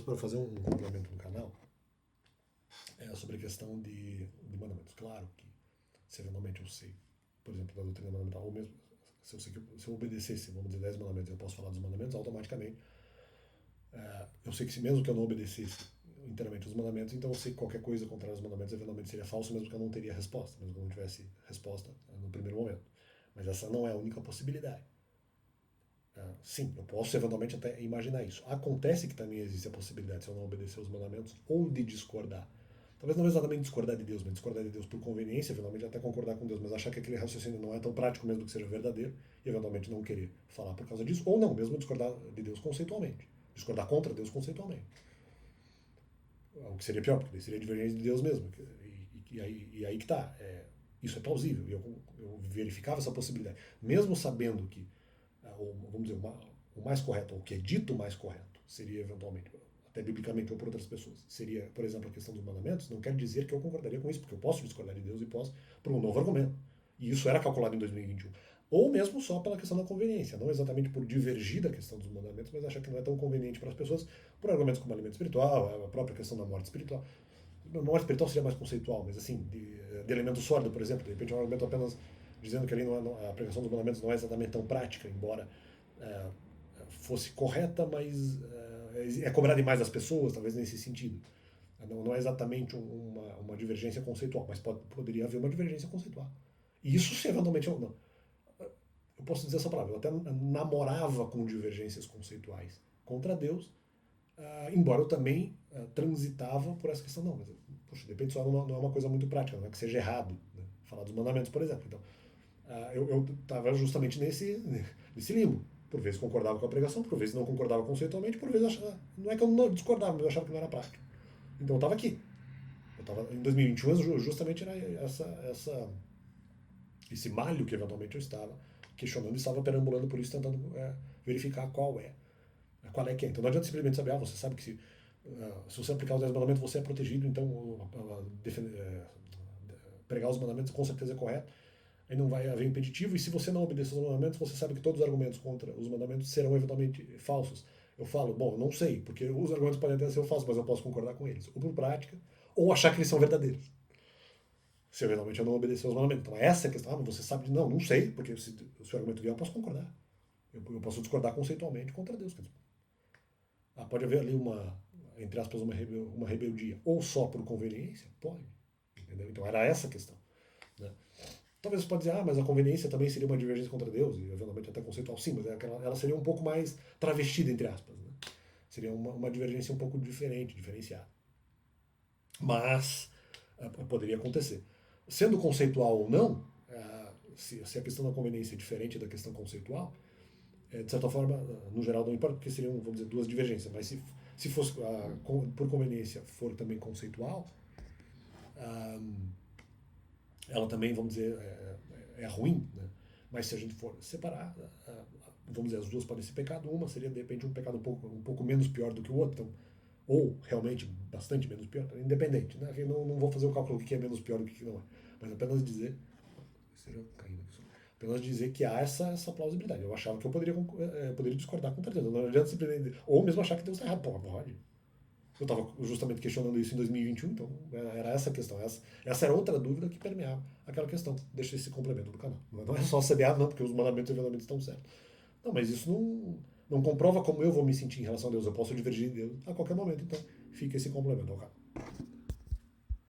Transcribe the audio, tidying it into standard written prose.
para fazer um complemento no canal sobre a questão de mandamentos. Claro que, se eventualmente eu sei, por exemplo, da doutrina mandamental, ou mesmo se eu obedecesse, vamos dizer, 10 mandamentos, eu posso falar dos mandamentos, automaticamente eu sei que mesmo que eu não obedecesse inteiramente os mandamentos, então eu sei que qualquer coisa contrária aos mandamentos eventualmente seria falso, mesmo que eu não teria resposta, mesmo que eu não tivesse resposta no primeiro momento. Mas essa não é a única possibilidade. Sim, eu posso eventualmente até imaginar isso. Acontece que também existe a possibilidade, se eu não obedecer os mandamentos, ou de discordar. Talvez não exatamente discordar de Deus, mas discordar de Deus por conveniência, eventualmente até concordar com Deus, mas achar que aquele raciocínio não é tão prático mesmo que seja verdadeiro, e eventualmente não querer falar por causa disso, ou não, mesmo discordar de Deus conceitualmente. Discordar contra Deus conceitualmente. O que seria pior, porque seria divergência de Deus mesmo. E aí que tá. Isso é plausível. Eu verificava essa possibilidade. Mesmo sabendo que, vamos dizer, o mais correto, ou o que é dito mais correto, seria eventualmente, até biblicamente ou por outras pessoas, seria, por exemplo, a questão dos mandamentos, não quer dizer que eu concordaria com isso, porque eu posso discordar de Deus e posso por um novo argumento. E isso era calculado em 2021. Ou mesmo só pela questão da conveniência, não exatamente por divergir da questão dos mandamentos, mas achar que não é tão conveniente para as pessoas, por argumentos como alimento espiritual, a própria questão da morte espiritual. A morte espiritual seria mais conceitual, mas assim, de elemento sólido, por exemplo, de repente é um argumento apenas dizendo que ali a pregação dos mandamentos não é exatamente tão prática, embora fosse correta, mas é cobrar demais das pessoas, talvez nesse sentido. Não é exatamente uma divergência conceitual, mas poderia haver uma divergência conceitual. E isso, se eventualmente eu posso dizer essa palavra, eu até namorava com divergências conceituais contra Deus, embora eu também transitava por essa questão. Não, mas, poxa, de repente só não é uma coisa muito prática, não é que seja errado, né? Falar dos mandamentos, por exemplo. Então, eu estava justamente nesse limbo. Por vezes concordava com a pregação, por vezes não concordava conceitualmente, por vezes achava, não é que eu não discordava, mas eu achava que não era prático. Então eu estava aqui. Em 2021 justamente era esse malho que eventualmente eu estava questionando e estava perambulando por isso, tentando verificar qual é que é. Então não adianta simplesmente saber, você sabe que se você aplicar os 10 mandamentos você é protegido, então pregar os mandamentos com certeza é correto, aí não vai haver impeditivo, e se você não obedecer os mandamentos, você sabe que todos os argumentos contra os mandamentos serão eventualmente falsos. Eu falo, bom, eu não sei, porque os argumentos podem até ser falsos, mas eu posso concordar com eles, ou por prática, ou achar que eles são verdadeiros. Se eventualmente eu não obedecer os mandamentos. Então essa é a questão. Você sabe de não sei, porque se o argumento vier eu posso concordar. Eu posso discordar conceitualmente contra Deus. Pode haver ali entre aspas, uma rebeldia, ou só por conveniência? Pode. Entendeu? Então era essa a questão. Né? Talvez você pode dizer, mas a conveniência também seria uma divergência contra Deus, e eventualmente até conceitual. Sim, mas ela seria um pouco mais travestida, entre aspas. Né? Seria uma divergência um pouco diferente, diferenciada. Mas poderia acontecer. Sendo conceitual ou não, se a questão da conveniência é diferente da questão conceitual, de certa forma, no geral não importa, porque seriam, vamos dizer, duas divergências, mas se fosse por conveniência for também conceitual, ela também, vamos dizer, é ruim, né? Mas se a gente for separar, vamos dizer, as duas podem ser pecado, uma seria de repente um pecado um pouco menos pior do que o outro, então, ou realmente bastante menos pior, independente, né? Eu não vou fazer o cálculo do que é menos pior do que não é, mas apenas dizer, que há essa plausibilidade. Eu achava que eu poderia discordar com certeza, não adianta simplesmente, ou mesmo achar que Deus está errado, pode. Eu estava justamente questionando isso em 2021, então era essa a questão. Essa era outra dúvida que permeava aquela questão. Deixa esse complemento do canal. Não é só saber, não, porque os mandamentos e mandamentos estão certos. Não, mas isso não comprova como eu vou me sentir em relação a Deus. Eu posso divergir de Deus a qualquer momento, então fica esse complemento ao canal.